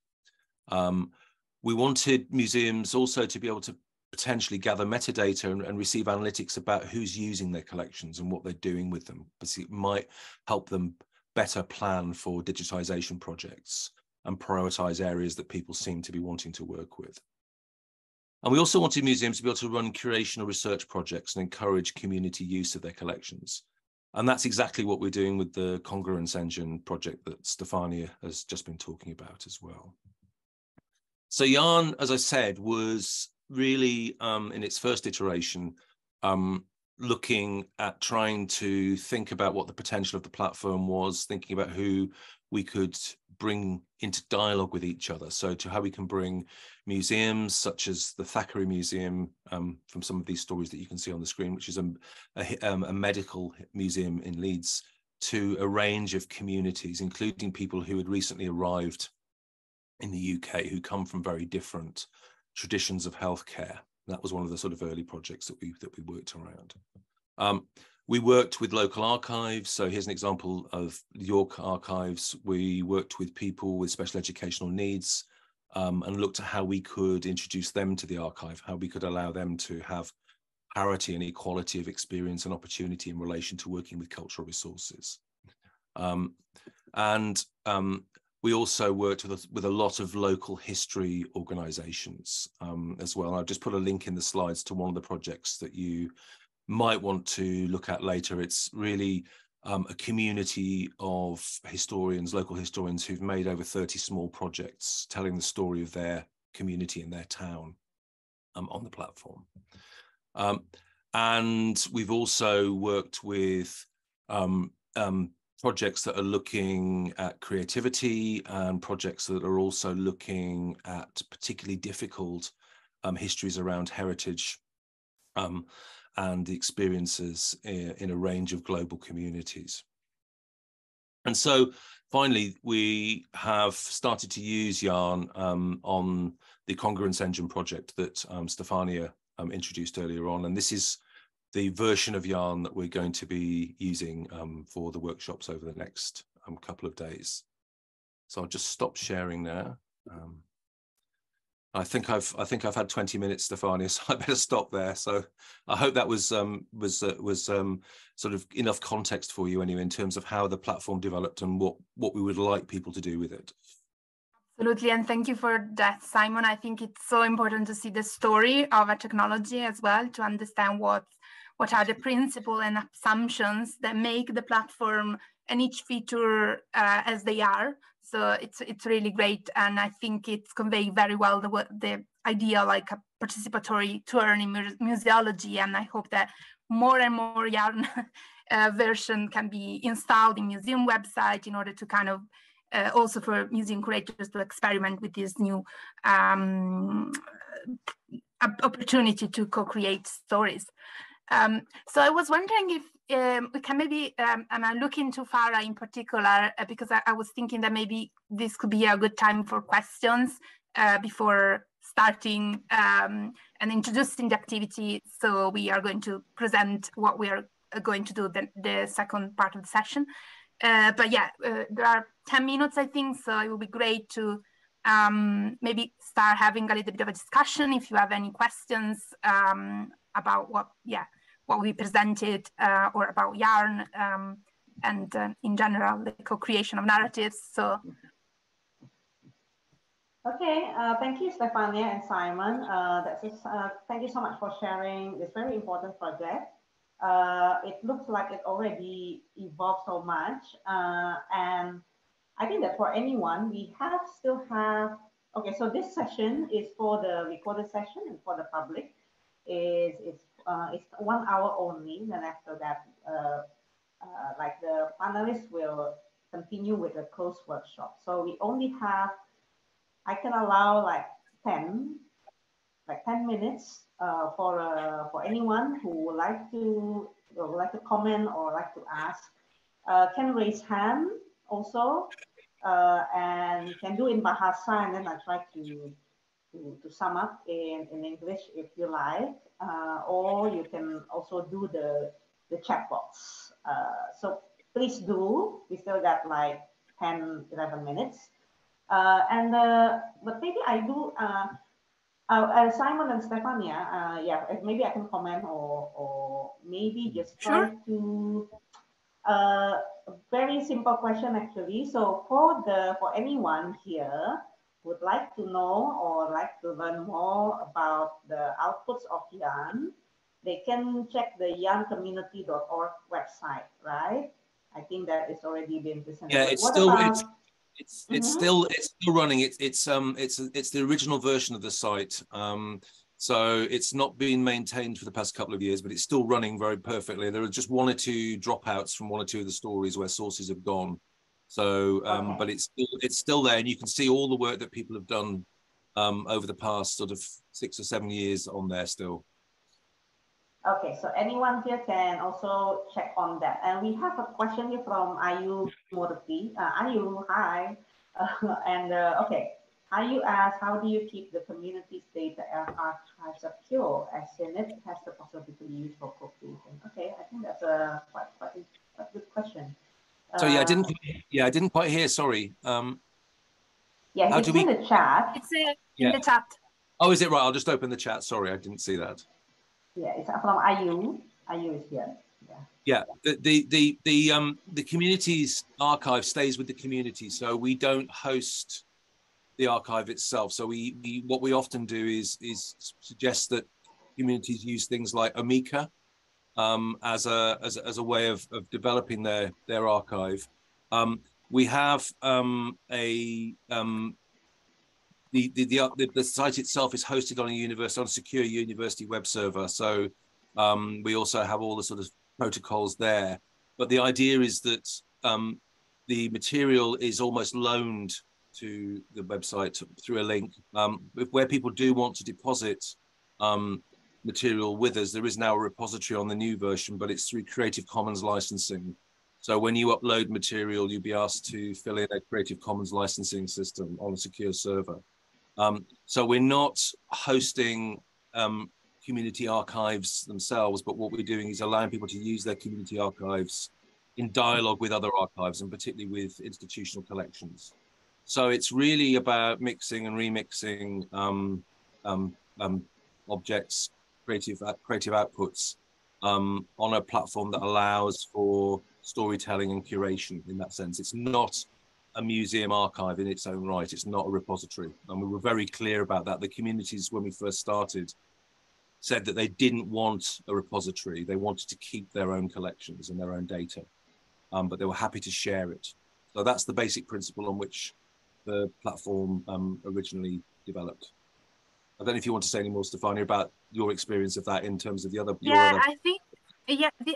We wanted museums also to be able to potentially gather metadata and receive analytics about who's using their collections and what they're doing with them, because it might help them better plan for digitization projects and prioritize areas that people seem to be wanting to work with. And we also wanted museums to be able to run curation or research projects and encourage community use of their collections. And that's exactly what we're doing with the Congruence Engine project that Stefania has just been talking about as well. So Yarn, as I said, was really in its first iteration, looking at trying to think about what the potential of the platform was, thinking about who we could bring into dialogue with each other. So to how we can bring museums such as the Thackeray Museum, from some of these stories that you can see on the screen, which is a medical museum in Leeds, to a range of communities, including people who had recently arrived in the UK, who come from very different traditions of healthcare. That was one of the sort of early projects that we worked around. We worked with local archives. So here's an example of York Archives. We worked with people with special educational needs and looked at how we could introduce them to the archive, how we could allow them to have parity and equality of experience and opportunity in relation to working with cultural resources. We also worked with a lot of local history organizations as well. I've just put a link in the slides to one of the projects that you might want to look at later. It's really a community of historians, local historians, who've made over 30 small projects telling the story of their community and their town on the platform. And we've also worked with projects that are looking at creativity and projects that are also looking at particularly difficult histories around heritage and the experiences in a range of global communities. And so finally, we have started to use Yarn on the Congruence Engine project that Stefania introduced earlier on. And this is the version of Yarn that we're going to be using for the workshops over the next couple of days. So I'll just stop sharing now. I think I've had 20 minutes, Stefania, so I better stop there. So I hope that was sort of enough context for you anyway, in terms of how the platform developed and what we would like people to do with it. Absolutely, and thank you for that, Simon. I think it's so important to see the story of a technology as well, to understand what are the principles and assumptions that make the platform and each feature as they are. So it's really great, and I think it's conveying very well the idea like a participatory tour in museology, and I hope that more and more Yarn version can be installed in museum website in order to kind of also for museum curators to experiment with this new opportunity to co-create stories. So I was wondering if we can maybe, and I'm looking to Farah in particular, because I was thinking that maybe this could be a good time for questions before starting and introducing the activity. So we are going to present what we are going to do the second part of the session. But yeah, there are 10 minutes, I think, so it would be great to maybe start having a little bit of a discussion if you have any questions about what we presented or about Yarn and in general the co-creation of narratives. So. Okay, thank you, Stefania and Simon. Thank you so much for sharing this very important project. It looks like it already evolved so much, and I think that for anyone, we still have. Okay, so this session is for the recorded session, and for the public, it's 1 hour only. Then after that, like the panelists will continue with the closed workshop. So we only have. I can allow like 10 minutes for anyone who would like to comment or like to ask. Can raise hand also, and can do in Bahasa, and then I try to sum up in English if you like, or you can also do the chat box. So please do. We still got like 10-11 minutes. But maybe I do, Simon and Stefania, yeah, maybe I can comment or maybe just try to, a very simple question actually. So for anyone here would like to know or like to learn more about the outputs of Yarn, they can check the yarncommunity.org website, right? I think that it's already been presented. Yeah, it's still still running. It's the original version of the site. So it's not been maintained for the past couple of years, but it's still running very perfectly. There are just 1 or 2 dropouts from 1 or 2 of the stories where sources have gone. So, but it's still there, and you can see all the work that people have done over the past sort of 6 or 7 years on there still. Okay, so anyone here can also check on that. And we have a question here from Ayu Murthy. Ayu, hi. Okay, Ayu asks, how do you keep the community's data archives secure as it has the possibility to be used for co-creation? Okay, I think that's a quite good question. So yeah, I didn't quite hear. Sorry. Yeah, it's in the chat. It's in the chat. Oh, is it right? I'll just open the chat. Sorry, I didn't see that. Yeah, it's from Ayu. Ayu is here. Yeah, the community's archive stays with the community, so we don't host the archive itself. So what we often do is suggest that communities use things like Omeka as a way of developing their archive. We have the site itself is hosted on a secure university web server. So we also have all the sort of protocols there. But the idea is that the material is almost loaned to the website through a link. Where people do want to deposit material with us, there is now a repository on the new version, but it's through Creative Commons licensing. So when you upload material, you'll be asked to fill in a Creative Commons licensing system on a secure server. So we're not hosting community archives themselves, but what we're doing is allowing people to use their community archives in dialogue with other archives, and particularly with institutional collections. So it's really about mixing and remixing objects, creative outputs on a platform that allows for storytelling and curation in that sense. It's not a museum archive in its own right. It's not a repository. And we were very clear about that. The communities, when we first started, said that they didn't want a repository. They wanted to keep their own collections and their own data, but they were happy to share it. So that's the basic principle on which the platform originally developed. I don't know if you want to say any more, Stefania, about your experience of that in terms of the other.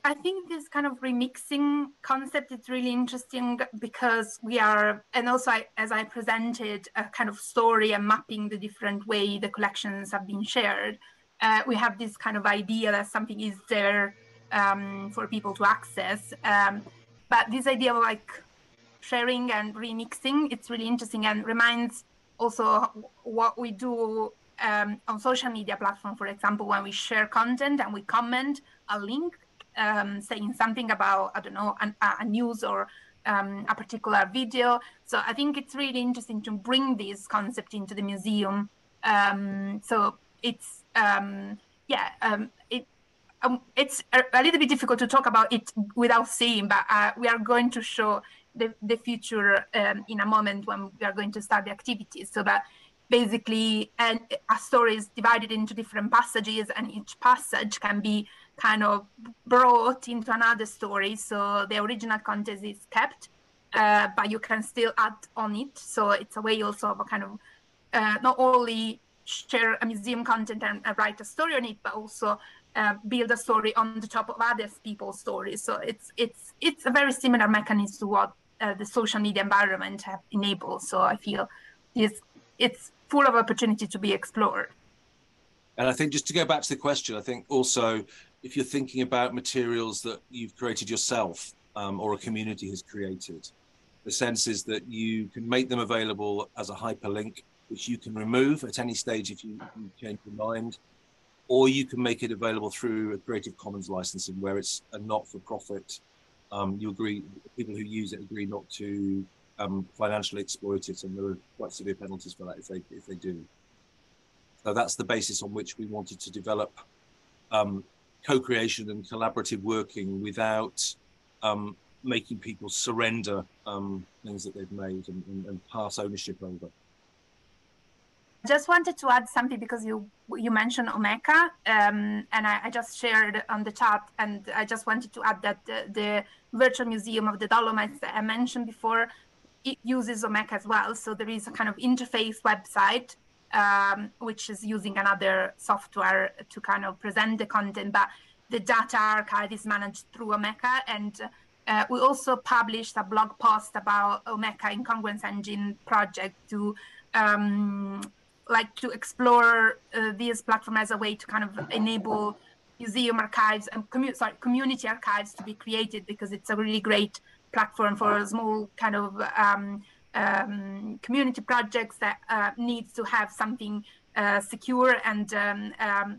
I think this kind of remixing concept is really interesting because we are, and also as I presented a kind of story and mapping the different way the collections have been shared, we have this kind of idea that something is there for people to access. But this idea of like sharing and remixing, it's really interesting and reminds also what we do on social media platform, for example, when we share content and we comment a link, saying something about, I don't know, a news or a particular video. So I think it's really interesting to bring this concept into the museum. So it's it's a little bit difficult to talk about it without seeing, but we are going to show the future in a moment when we are going to start the activities. So that basically a story is divided into different passages, and each passage can be kind of brought into another story. So the original content is kept, but you can still add on it. So it's a way also of a kind of not only share a museum content and write a story on it, but also build a story on the top of other people's stories. So it's a very similar mechanism to what the social media environment have enabled. So I feel it's full of opportunity to be explored. And I think just to go back to the question, I think also if you're thinking about materials that you've created yourself or a community has created, the sense is that you can make them available as a hyperlink, which you can remove at any stage if you change your mind, or you can make it available through a Creative Commons licensing where it's a not-for-profit. You agree, people who use it agree not to financially exploit it, and there are quite severe penalties for that if they do. So that's the basis on which we wanted to develop co-creation and collaborative working without making people surrender things that they've made and pass ownership over. Just wanted to add something because you mentioned Omeka, and I just shared on the chat, and I just wanted to add that the virtual museum of the Dolomites that I mentioned before, it uses Omeka as well. So there is a kind of interface website which is using another software to kind of present the content, but the data archive is managed through Omeka. And we also published a blog post about Omeka Incongruence Engine project to to explore this platform as a way to kind of enable museum archives and community archives to be created, because it's a really great platform for small kind of community projects that needs to have something secure and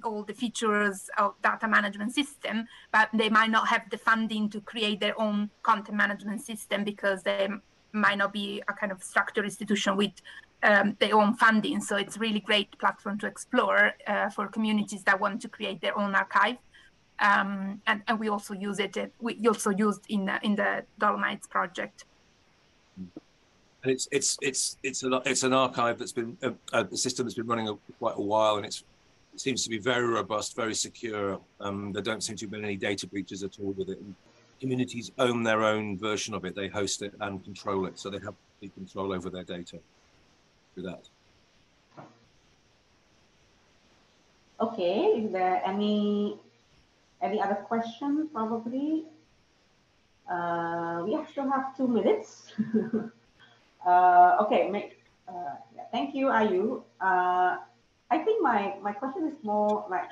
all the features of data management system, but they might not have the funding to create their own content management system because they might not be a kind of structured institution with their own funding. So it's a really great platform to explore for communities that want to create their own archive. And we also use it. We also used in the Dolomites project. And it's an archive that's been a system that's been running quite a while, and it seems to be very robust, very secure. There don't seem to have been any data breaches at all with it. And communities own their own version of it. They host it and control it, so they have complete control over their data through that. Okay, is there any other question? Probably. We still have 2 minutes. Okay, yeah, thank you, Ayu. I think my question is more like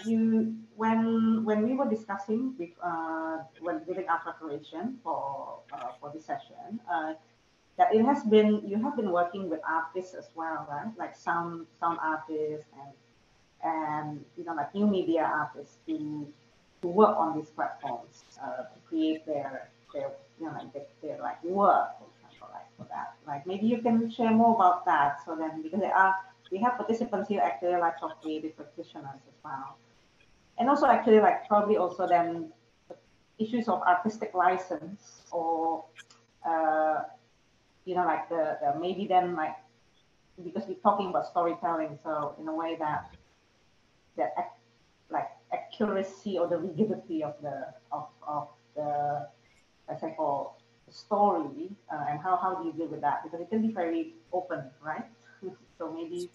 when we were discussing when during our preparation for this session, that you have been working with artists as well, right? Like sound artists and like new media artists to work on these platforms to create their their like work, for example, like for that. Like maybe you can share more about that. So then, because we have participants here actually like of creative practitioners as well, and also actually like probably also then issues of artistic license or like the maybe then like, because we're talking about storytelling, so in a way that like accuracy or the rigidity of the let's say for the story and how do you deal with that, because it can be very open, right? So maybe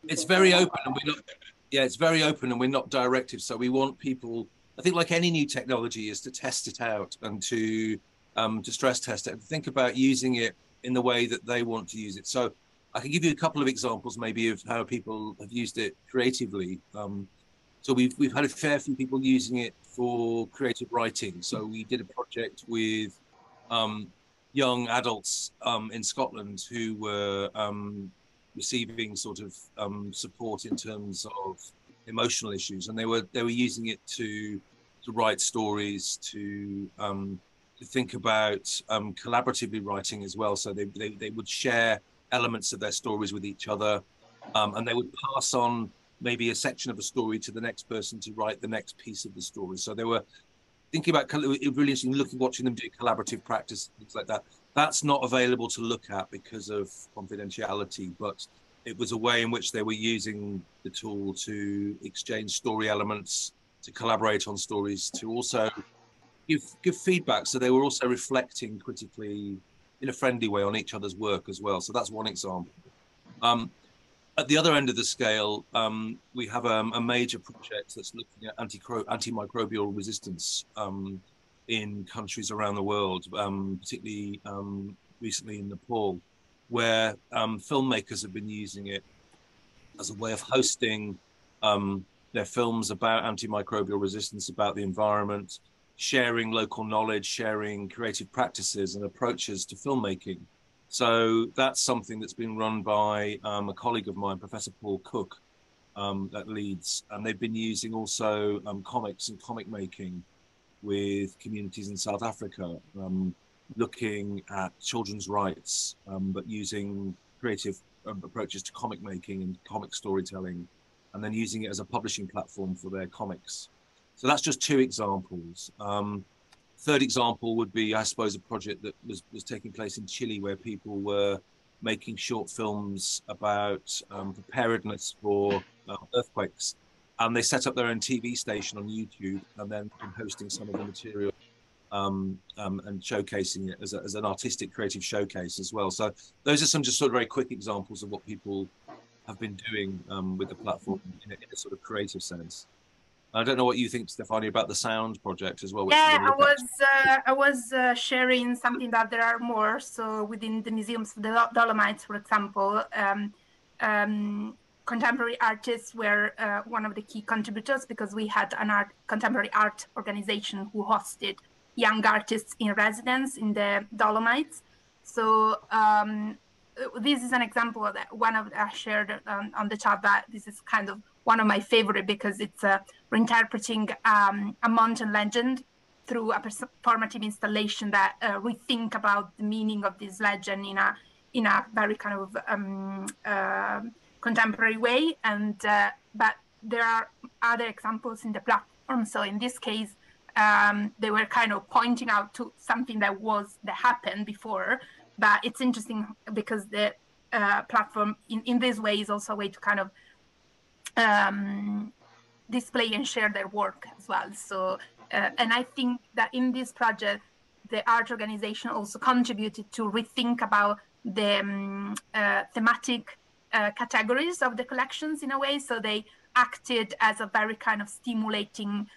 it's very open, and we're not. Yeah, it's very open, and we're not directive. So we want people, I think, like any new technology, is to test it out and to stress test it and think about using it in the way that they want to use it. So I can give you a couple of examples maybe of how people have used it creatively. So we've had a fair few people using it for creative writing. So we did a project with young adults in Scotland who were receiving sort of support in terms of emotional issues, and they were using it to write stories, to think about collaboratively writing as well. So they would share elements of their stories with each other, and they would pass on maybe a section of a story to the next person to write the next piece of the story. So they were thinking about really interesting, watching them do collaborative practice, things like that. That's not available to look at because of confidentiality, but it was a way in which they were using the tool to exchange story elements, to collaborate on stories, to also give feedback. So they were also reflecting critically in a friendly way on each other's work as well. So that's one example. At the other end of the scale, we have a major project that's looking at antimicrobial resistance in countries around the world, particularly recently in Nepal, where filmmakers have been using it as a way of hosting their films about antimicrobial resistance, about the environment, sharing local knowledge, sharing creative practices and approaches to filmmaking. So that's something that's been run by a colleague of mine, Professor Paul Cook, at Leeds. And they've been using also comics and comic making with communities in South Africa, looking at children's rights, but using creative approaches to comic making and comic storytelling, and then using it as a publishing platform for their comics. So that's just two examples. Third example would be, I suppose, a project that was taking place in Chile, where people were making short films about preparedness for earthquakes. And they set up their own TV station on YouTube, and then hosting some of the material and showcasing it as an artistic creative showcase as well. So those are some just sort of very quick examples of what people have been doing with the platform in a sort of creative sense. I don't know what you think, Stefania, about the sound project as well. Yeah, I was sharing something that there are more. So within the Museums of the Dolomites, for example, contemporary artists were one of the key contributors, because we had an contemporary art organization who hosted young artists in residence in the Dolomites. So this is an example that one of I shared on the chat, that this is kind of one of my favorite, because it's reinterpreting a mountain legend through a performative installation that rethink about the meaning of this legend in a very kind of contemporary way. And but there are other examples in the platform. So in this case, they were kind of pointing out to something that happened before. But it's interesting because the platform in this way is also a way to kind of display and share their work as well. So, and I think that in this project, the art organization also contributed to rethink about the thematic categories of the collections in a way. So they acted as a very kind of stimulating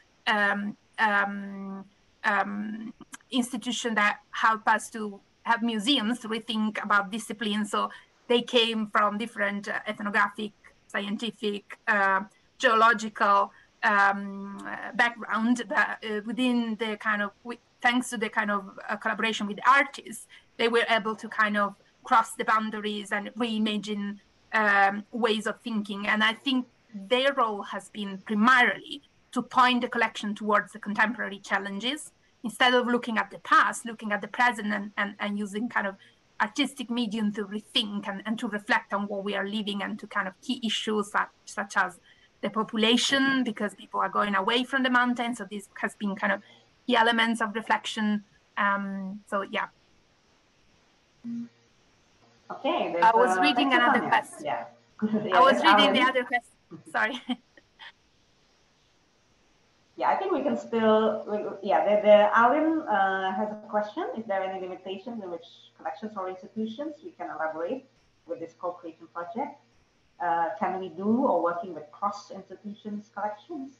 institution that help us to have museums rethink about disciplines. So they came from different ethnographic, scientific, geological background, but within the kind of, thanks to the kind of collaboration with artists, they were able to kind of cross the boundaries and reimagine ways of thinking. And I think their role has been primarily to point the collection towards the contemporary challenges, instead of looking at the past, looking at the present and using kind of artistic medium to rethink and to reflect on what we are living, and to kind of key issues such as the population, because people are going away from the mountains. So this has been kind of key elements of reflection. So yeah. Okay. I was reading another question. Yeah. I was reading the other question. Sorry. Yeah, I think we can still, the Alim has a question. Is there any limitations in which collections or institutions we can elaborate with this co-creation project? Can we do, or working with cross-institutions collections?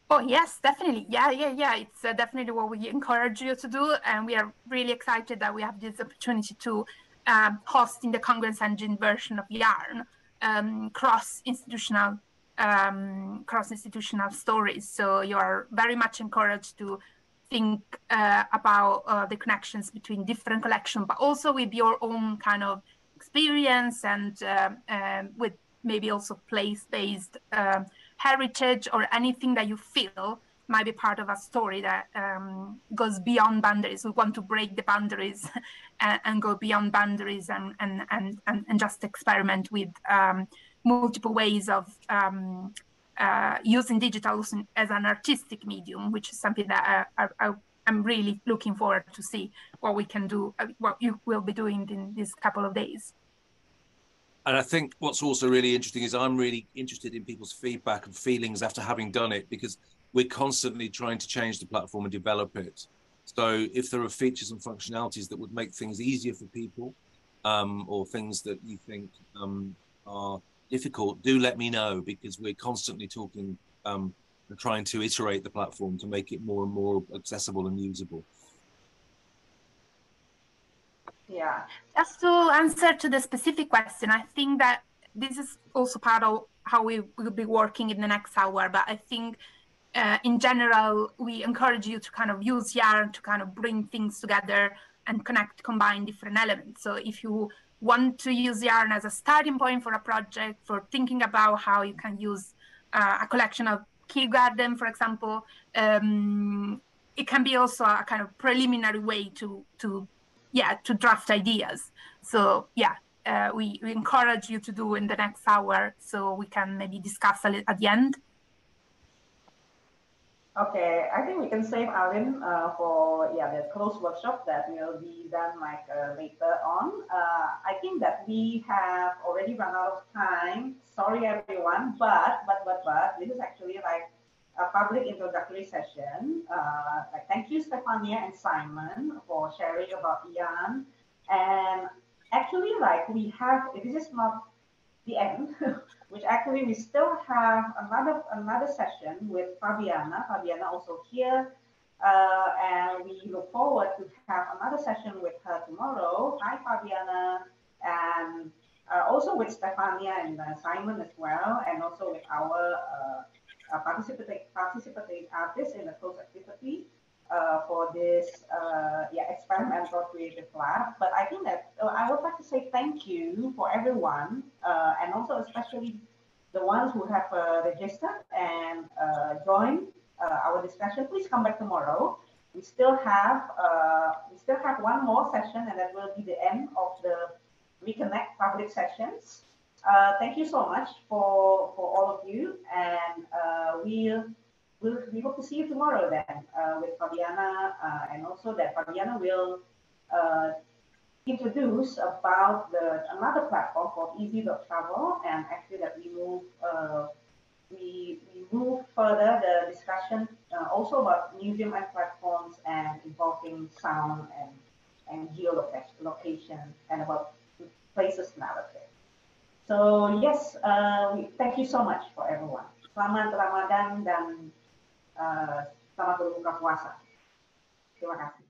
Oh, yes, definitely. Yeah. It's definitely what we encourage you to do. And we are really excited that we have this opportunity to host in the Congruence Engine version of Yarn, cross-institutional stories. So you are very much encouraged to think about the connections between different collections, but also with your own kind of experience, and with maybe also place-based heritage, or anything that you feel might be part of a story that goes beyond boundaries. We want to break the boundaries and go beyond boundaries and just experiment with multiple ways of using digital as an artistic medium, which is something that I'm really looking forward to see what we can do, what you will be doing in these couple of days. And I think what's also really interesting is I'm really interested in people's feedback and feelings after having done it, because we're constantly trying to change the platform and develop it. So if there are features and functionalities that would make things easier for people, or things that you think are difficult, do let me know, because we're constantly talking and trying to iterate the platform to make it more and more accessible and usable. Yeah. Just to answer to the specific question, I think that this is also part of how we will be working in the next hour. But I think in general, we encourage you to kind of use Yarn to kind of bring things together and connect, combine different elements. So if you want to use Yarn as a starting point for a project, for thinking about how you can use a collection of kindergarten, for example, it can be also a kind of preliminary way to draft ideas. So we encourage you to do in the next hour, so we can maybe discuss a little at the end. Okay, I think we can save Alin for the closed workshop that will be done like later on. I think that we have already run out of time. Sorry everyone, but this is actually like a public introductory session. Thank you Stefania and Simon for sharing about Ian. And actually, like, we have, this is not the end, which actually we still have another session with Fabiana. Fabiana also here, and we look forward to have another session with her tomorrow. Hi Fabiana, and also with Stefania and Simon as well, and also with our participating artists in the closed activity for this experimental creative lab. But I think that I would like to say thank you for everyone, and also especially the ones who have registered and joined our discussion. Please come back tomorrow. We still have one more session, and that will be the end of the Reconnect public sessions. Thank you so much for all of you, and we hope to see you tomorrow then with Fabiana, and also that Fabiana will introduce about another platform called Easy.travel, and actually that we move further the discussion also about museum and platforms and involving sound and geolocation and about places narrative. So yes, thank you so much for everyone. Selamat Ramadan dan selamat berbuka puasa. Terima kasih.